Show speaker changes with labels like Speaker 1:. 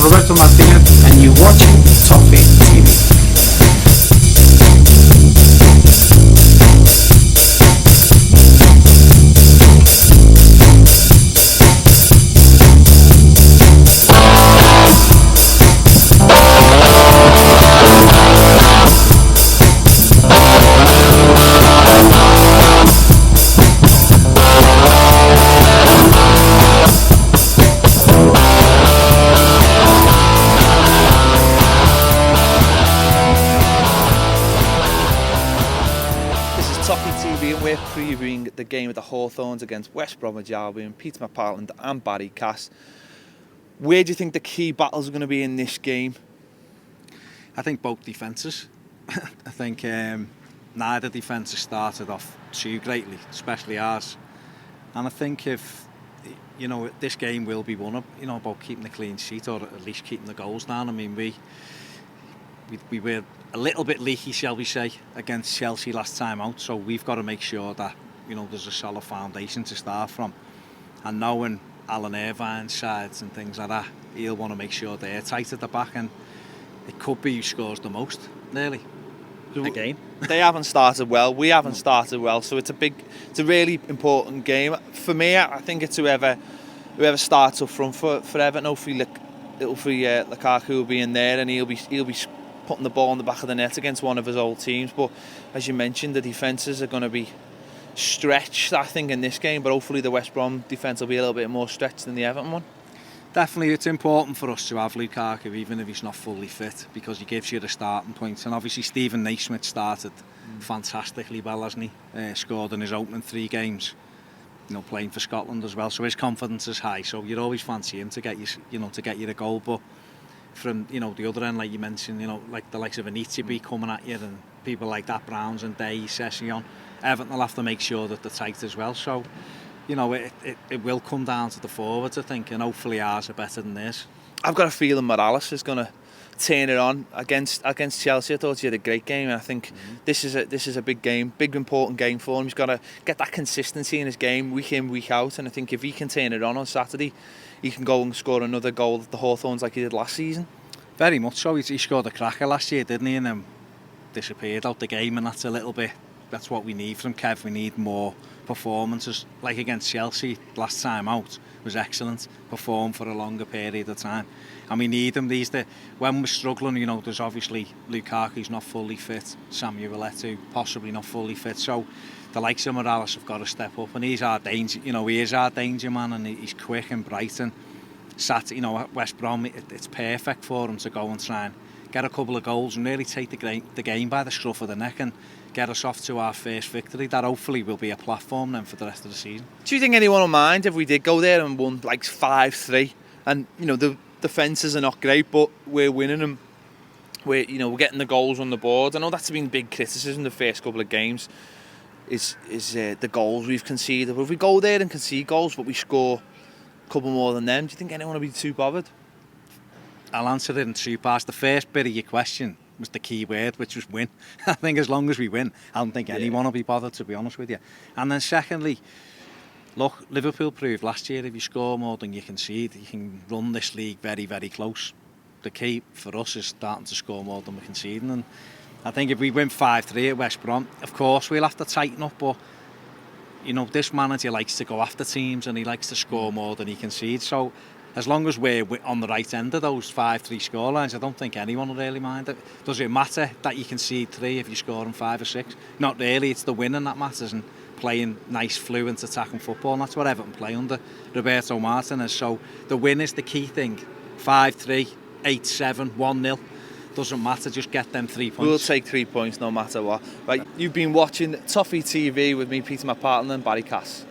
Speaker 1: Roberto Martinez and you're watching Toffee TV.
Speaker 2: We're previewing the game of the Hawthorns against West Brom, Peter McPartland and Barry Cass. Where do you think the key battles are going to be in this game?
Speaker 3: I think both defences. I think neither defence has started off too greatly, especially ours. And I think if, this game will be won, about keeping the clean sheet or at least keeping the goals down. I mean, we were a little bit leaky, shall we say, against Chelsea last time out, so we've got to make sure that there's a solid foundation to start from. And knowing Alan Irvine's sides and things like that, he'll want to make sure they're tight at the back, and it could be who scores the most, nearly. Again,
Speaker 2: they haven't started well. We haven't started well, so it's a really important game for me. I think it's whoever starts up front for Everton. Hopefully, Lukaku will be in there, and he'll be putting the ball in the back of the net against one of his old teams. But as you mentioned, the defences are going to be stretched, I think, in this game. But hopefully the West Brom defence will be a little bit more stretched than the Everton one.
Speaker 3: Definitely, it's important for us to have Lukaku, even if he's not fully fit, because he gives you the starting point. And obviously Stephen Naismith started fantastically well, hasn't he? Scored in his opening 3 games, playing for Scotland as well. So his confidence is high. So you'd always fancy him to get you the goal. But from the other end, like you mentioned, like the likes of Anitibi coming at you and people like that, Browns and Day, Session, Everton will have to make sure that they're tight as well. So it will come down to the forwards, I think, and hopefully ours are better than theirs.
Speaker 2: I've got a feeling Morales is going to turn it on against Chelsea. I thought he had a great game, and I think this is a big game, big important game for him. He's got to get that consistency in his game week in, week out, and I think if he can turn it on Saturday, he can go and score another goal at the Hawthorns like he did last season.
Speaker 3: Very much so. He scored a cracker last year, didn't he? And then disappeared out the game, and that's what we need from Kev. We need more performances. Like against Chelsea last time out was excellent. Perform for a longer period of time, and we need him these days. When we're struggling, there's obviously Lukaku's not fully fit, Samuel Eto'o possibly not fully fit. So the likes of Morales have got to step up, and he's our danger. He is our danger man, and he's quick and bright. And at West Brom, it's perfect for him to go and try and get a couple of goals and really take the game by the scruff of the neck and get us off to our first victory. That hopefully will be a platform then for the rest of the season.
Speaker 2: Do you think anyone will mind if we did go there and won like 5-3? And the defences are not great, but we're winning them. We're getting the goals on the board. I know that's been big criticism the first couple of games. Is the goals we've conceded? But if we go there and concede goals, but we score a couple more than them, do you think anyone will be too bothered?
Speaker 3: I'll answer it in 2 parts. The first bit of your question was the key word, which was win. I think as long as we win, I don't think anyone will be bothered, to be honest with you. And then secondly, look, Liverpool proved last year if you score more than you concede, you can run this league very, very close. The key for us is starting to score more than we're conceding. And I think if we win 5-3 at West Brom, of course we'll have to tighten up, but this manager likes to go after teams and he likes to score more than he concedes. So as long as we're on the right end of those 5-3 scorelines, I don't think anyone will really mind it. Does it matter that you concede 3 if you're scoring 5 or 6? Not really. It's the winning that matters, and playing nice, fluent attacking football. And that's what Everton play under Roberto Martinez. So the win is the key thing. 5-3, 8-7, 1-0. Doesn't matter, just get them 3 points.
Speaker 2: We'll take 3 points no matter what. Right, you've been watching Toffee TV with me, Peter McPartland and Barry Cass.